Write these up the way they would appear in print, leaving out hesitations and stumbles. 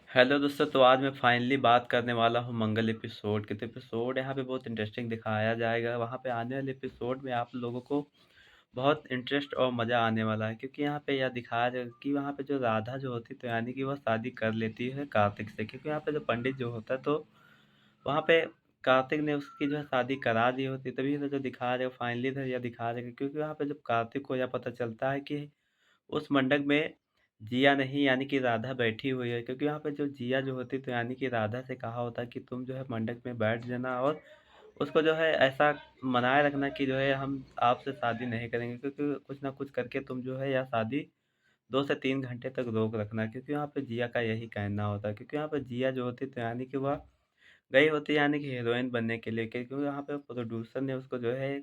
Hello दोस्तों, तो आज मैं फाइनली बात करने वाला हूँ मंगल एपिसोड की। तो एपिसोड यहाँ पे बहुत इंटरेस्टिंग दिखाया जाएगा। वहाँ पे आने वाले एपिसोड में आप लोगों को बहुत इंटरेस्ट और मज़ा आने वाला है, क्योंकि यहाँ पे यह दिखाया जाएगा कि वहाँ पे जो राधा जो होती है, तो यानी कि वह शादी कर लेती है कार्तिक से। क्योंकि यहाँ पे जो पंडित जो होता है, तो वहाँ पे कार्तिक ने उसकी जो है शादी करा दी होती है। तभी तो जो दिखाया जाएगा फाइनली तो यह दिखाया जाएगा, क्योंकि वहाँ पे जब कार्तिक को यह पता चलता है कि उस मंडप में जिया नहीं, यानी कि राधा बैठी हुई है। क्योंकि यहाँ पे जो जिया जो होती है, तो यानी कि राधा से कहा होता है कि तुम जो है मंडप में बैठ जाना, और उसको जो है ऐसा मनाए रखना कि जो है हम आपसे शादी नहीं करेंगे, क्योंकि कुछ ना कुछ करके तुम जो है यह शादी 2 से 3 घंटे तक रोक रखना। क्योंकि यहाँ पे जिया का यही कहना होता है। क्योंकि यहाँ पे जिया जो होती है, तो यानी कि वह गई होती है, यानी कि हीरोइन बनने के लिए। क्योंकि यहाँ पे प्रोड्यूसर ने उसको जो है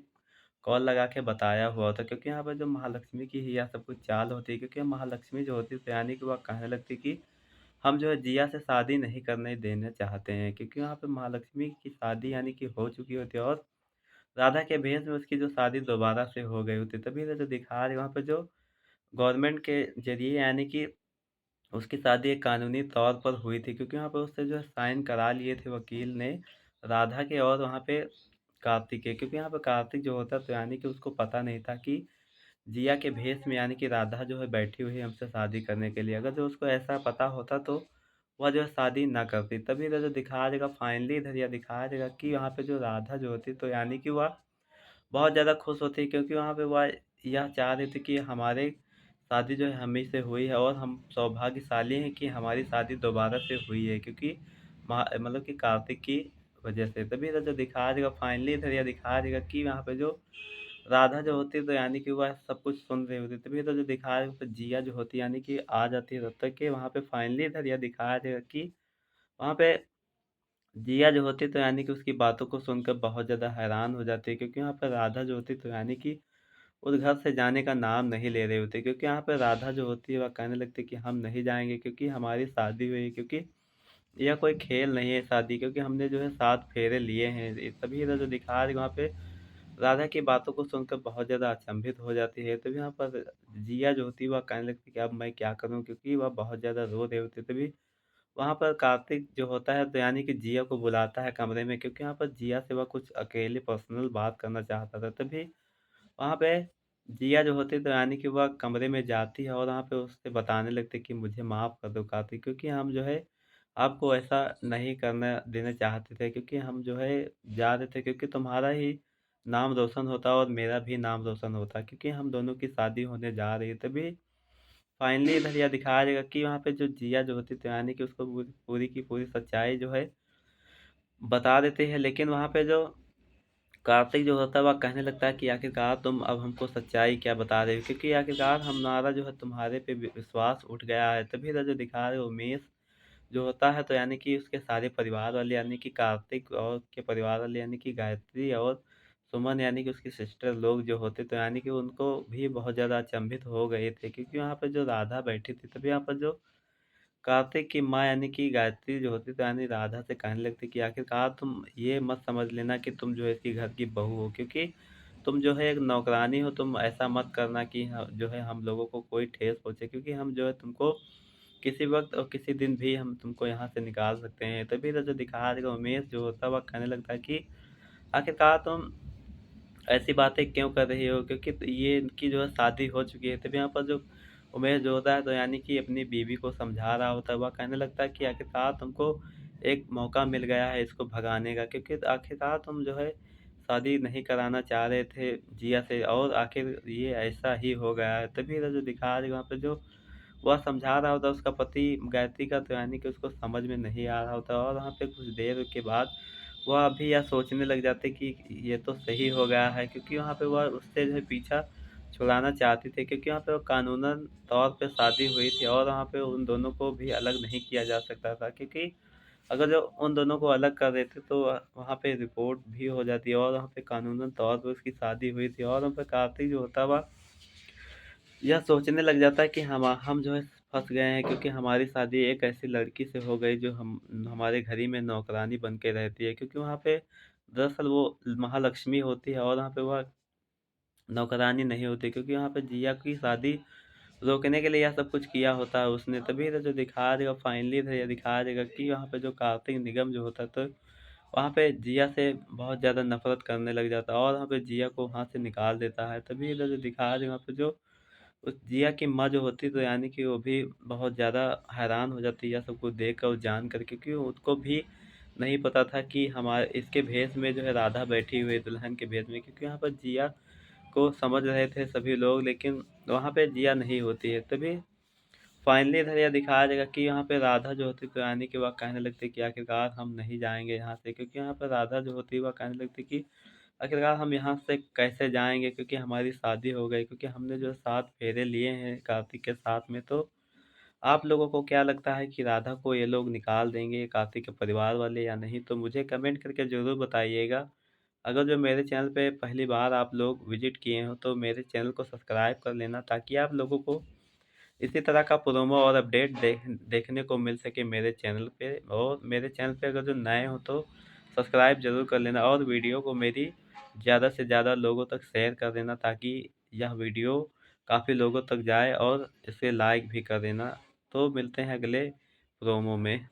कॉल लगा के बताया हुआ था। क्योंकि यहाँ पे जो महालक्ष्मी की ही यह सब कुछ चाल होती है। क्योंकि महालक्ष्मी जो होती है, तो यानी कि वह कहने लगती है कि हम जो है जिया से शादी नहीं करने देना चाहते हैं। क्योंकि यहाँ पे महालक्ष्मी की शादी यानी कि हो चुकी होती है, और राधा के भेष में उसकी जो शादी दोबारा से हो गई होती है। तभी तो जो दिखा रहे वहाँ पे जो गवर्नमेंट के ज़रिए, यानी कि उसकी शादी एक कानूनी तौर पर हुई थी। क्योंकि वहाँ पे उससे जो है साइन करा लिए थे वकील ने, राधा के और वहाँ पे कार्तिक के। क्योंकि यहाँ पे कार्तिक जो होता है, तो यानी कि उसको पता नहीं था कि जिया के भेष में यानी कि राधा जो है बैठी हुई है हमसे शादी करने के लिए। अगर जो उसको ऐसा पता होता, तो वह जो है शादी ना करती। तभी तो जो दिखाया जाएगा फाइनली इधर यह दिखाया जाएगा कि वहाँ पे जो राधा जो होती है, तो यानी कि वह बहुत ज़्यादा खुश होती है। क्योंकि वहाँ पे वह यह चाह रही थी कि हमारे शादी जो है हम ही से हुई है, और हम सौभाग्यशाली हैं कि हमारी शादी दोबारा से हुई है। क्योंकि मतलब कि कार्तिक की वजह से। तभी तो जो दिखाया जाएगा फाइनली इधर यह दिखाया जाएगा कि वहाँ पे जो राधा जो होती है, तो यानी कि वह सब कुछ सुन रही होती है। तभी तो जो दिखाया है तो जिया जो होती है, यानी कि आ जाती है तब तक कि वहाँ पे फाइनली इधर यह दिखाया जाएगा कि वहाँ पे जिया जो होती है, तो यानी कि उसकी बातों को सुनकर बहुत ज़्यादा हैरान हो जाती है। क्योंकि यहाँ पे राधा जो होती है, तो यानी कि उस घर से जाने का नाम नहीं ले रही होती। क्योंकि यहाँ पे राधा जो होती है, वह कहने लगती है कि हम नहीं जाएँगे, क्योंकि हमारी शादी हुई है। क्योंकि यह कोई खेल नहीं है शादी, क्योंकि हमने जो है 7 फेरे लिए हैं। तभी इधर जो दिखा रहे वहाँ पे राधा की बातों को सुनकर बहुत ज़्यादा अचंभित हो जाती है। तभी यहाँ पर जिया जो होती है, वह कहने लगती है कि अब मैं क्या करूँ? क्योंकि वह बहुत ज़्यादा रो रही होती है। तभी वहाँ पर कार्तिक जो होता है, तो यानी कि जिया को बुलाता है कमरे में। क्योंकि यहाँ पर जिया से वह कुछ अकेले पर्सनल बात करना चाहता था। तभी वहाँ पे जिया जो होती है, तो यानी कि वह कमरे में जाती है, और वहाँ पे उससे बताने लगती है कि मुझे माफ़ कर दो कार्तिक, क्योंकि हम जो है आपको ऐसा नहीं करना देना चाहते थे। क्योंकि हम जो है जा रहे थे, क्योंकि तुम्हारा ही नाम रोशन होता और मेरा भी नाम रोशन होता। क्योंकि हम दोनों की शादी होने जा रही है। तभी फाइनली इधर यह दिखाया जाएगा कि वहाँ पे जो जिया जो होती है, तो यानी कि उसको पूरी की पूरी सच्चाई जो है बता देते हैं। लेकिन वहाँ पे जो कार्तिक जो होता है, वह कहने लगता है कि आखिरकार तुम अब हमको सच्चाई क्या बता रहे हो? क्योंकि आखिरकार हमारा जो है तुम्हारे पे विश्वास उठ गया है। तभी तो जो दिखा रहे हो उमेश जो होता है, तो यानी कि उसके सारे परिवार वाले, यानी कि कार्तिक और के परिवार वाले, यानी कि गायत्री और सुमन, यानी कि उसकी सिस्टर लोग जो होते, तो यानी कि उनको भी बहुत ज़्यादा अचंभित हो गए थे। क्योंकि वहाँ पे जो राधा बैठी थी, तभी यहाँ पर जो कार्तिक की माँ, यानी कि गायत्री जो होती, तो यानी राधा से कहने लगती कि आखिरकार तुम ये मत समझ लेना कि तुम जो है इसकी घर की बहू हो। क्योंकि तुम जो है एक नौकरानी हो। तुम ऐसा मत करना कि जो है हम लोगों को कोई ठेस पहुँचे। क्योंकि हम जो है तुमको किसी वक़्त और किसी दिन भी हम तुमको यहाँ से निकाल सकते हैं। तभी तो जो दिखा देगा उमेश जो होता है, वह कहने लगता है कि आखिरकार तुम ऐसी बातें क्यों कर रही हो? क्योंकि ये इनकी जो है शादी हो चुकी है। तभी यहाँ पर जो उमेश जो होता है, तो यानी कि अपनी बीवी को समझा रहा होता है। वह कहने लगता है कि आखिरकार तुमको एक मौका मिल गया है इसको भगाने का। क्योंकि आखिरकार तुम जो है शादी नहीं कराना चाह रहे थे जिया से, और आखिर ये ऐसा ही हो गया है। तभी तो जो दिखा रही वहाँ पे जो वह समझा रहा होता है उसका पति गायत्री का, तो यानी कि उसको समझ में नहीं आ रहा होता। और वहाँ पे कुछ देर के बाद वह अभी यह सोचने लग जाते कि ये तो सही हो गया है। क्योंकि वहाँ पे वह उससे जो है पीछा छुड़ाना चाहती थी। क्योंकि वहाँ पे वो कानूनन तौर पे शादी हुई थी, और वहाँ पे उन दोनों को भी अलग नहीं किया जा सकता था। क्योंकि अगर जो उन दोनों को अलग कर देते, तो वहाँ पे रिपोर्ट भी हो जाती, और वहाँ पे कानूनन तौर पे उसकी शादी हुई थी। और वहाँ पे कार्तिक जो होता वह यह सोचने लग जाता है कि हम जो है फँस गए हैं। क्योंकि हमारी शादी एक ऐसी लड़की से हो गई जो हम हमारे घर ही में नौकरानी बन के रहती है। क्योंकि वहाँ पे दरअसल वो महालक्ष्मी होती है, और वहाँ पे वह नौकरानी नहीं होती। क्योंकि वहाँ पे जिया की शादी रोकने के लिए यह सब कुछ किया होता है उसने, तभी तो जो दिखा देगा फाइनली तो ये दिखा देगा कि वहाँ पे जो कार्तिक निगम जो होता है, तो वहाँ पे जिया से बहुत ज़्यादा नफ़रत करने लग जाता है और वहाँ पे जिया को वहाँ से निकाल देता है। तभी इधर जो दिखा देगा वहाँ पे जो उस जिया की माँ जो होती है, तो यानी कि वो भी बहुत ज़्यादा हैरान हो जाती है यह सब कुछ देख कर और जान कर के, क्योंकि उसको भी नहीं पता था कि हमारे इसके भेष में जो है राधा बैठी हुई है दुल्हन के भेष में, क्योंकि यहाँ पर जिया को समझ रहे थे सभी लोग, लेकिन वहाँ पे जिया नहीं होती है। तभी फाइनली इधर यह दिखाया जाएगा कि यहाँ पे राधा जो होती है, तो यानी कि वह कहने लगती है कि आखिरकार हम नहीं जाएँगे यहाँ से, क्योंकि यहाँ पे राधा जो होती है वह कहने लगती है कि आखिरकार हम यहाँ से कैसे जाएँगे, क्योंकि हमारी शादी हो गई, क्योंकि हमने जो 7 फेरे लिए हैं कार्तिक के साथ में। तो आप लोगों को क्या लगता है कि राधा को ये लोग निकाल देंगे, कार्तिक के परिवार वाले, या नहीं? तो मुझे कमेंट करके ज़रूर बताइएगा। अगर जो मेरे चैनल पे पहली बार आप लोग विज़िट किए हो, तो मेरे चैनल को सब्सक्राइब कर लेना, ताकि आप लोगों को इसी तरह का प्रोमो और अपडेट देखने को मिल सके मेरे चैनल पे। और मेरे चैनल पे अगर जो नए हो तो सब्सक्राइब ज़रूर कर लेना, और वीडियो को मेरी ज़्यादा से ज़्यादा लोगों तक शेयर कर देना, ताकि यह वीडियो काफ़ी लोगों तक जाए, और इसे लाइक भी कर देना। तो मिलते हैं अगले प्रोमो में।